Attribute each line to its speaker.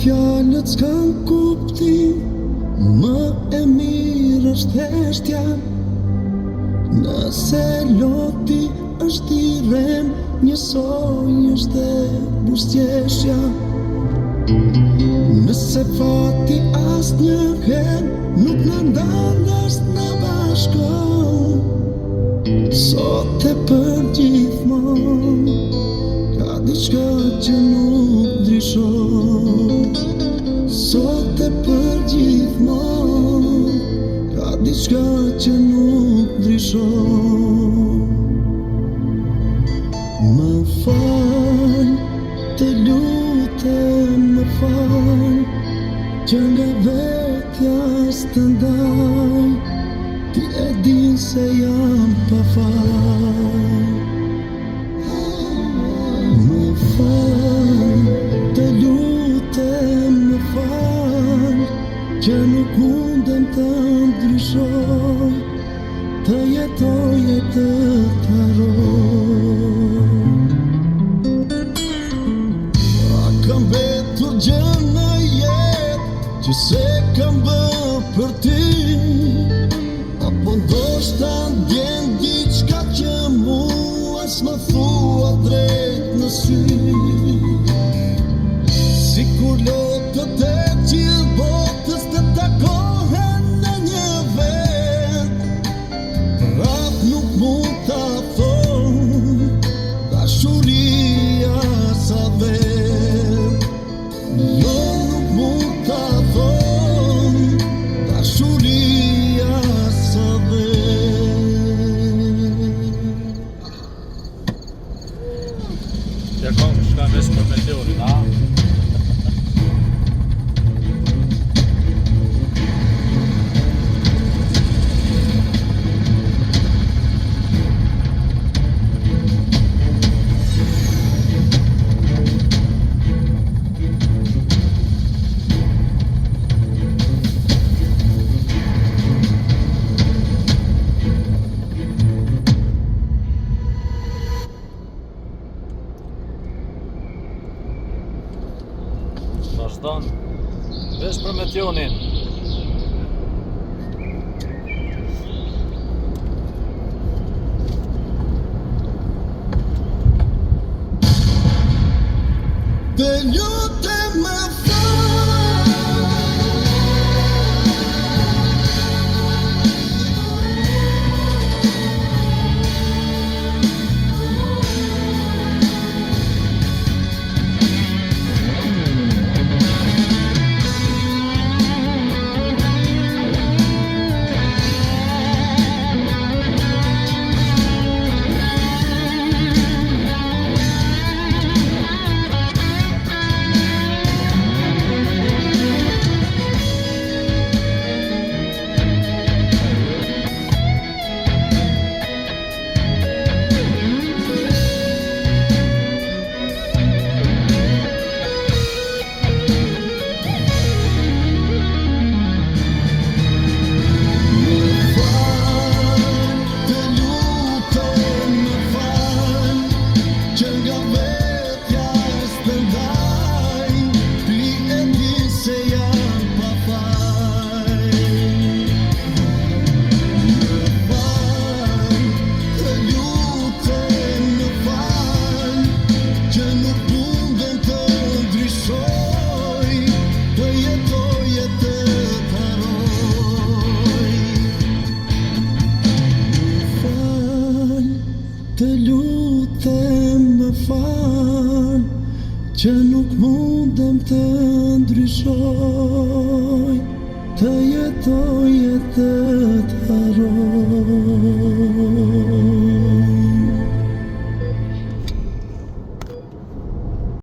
Speaker 1: fjalët s'kan kuptim, më e mirë është heshtja. Nëse loti është i rem, njësoj është e buzëqeshja. Nëse fati asnjëherë nuk na ndal as na bashkon, sot e për gjithmonë ka diçka që nuk ndryshon. Sot e për gjithmonë ka diçka që nuk ndryshon. Më fal, të lutem më fal, që nga vetja s'të ndaj, ti e din se jam pa fal. Më fal, të lutem më fal, që nuk mundem të ndryshoj, të jetoj e të harroj. A kam vetur gjë në jetë që se kam bërë për ty, apo ndoshta ndjen diçka që mua s'më thua drejt në sy. Sikur lotët e gjithë botës të takohen në një vend, prap nuk mund ta thonë dashuria sa vend. Jo, nuk mund ta thonë dashuria sa vend.
Speaker 2: Ja kom, shka mes për meteorin, a? Vazhdon, vesh për meteonin.
Speaker 1: Të lutem më fal, që nuk mundem të ndryshoj, të jetoj e të harroj.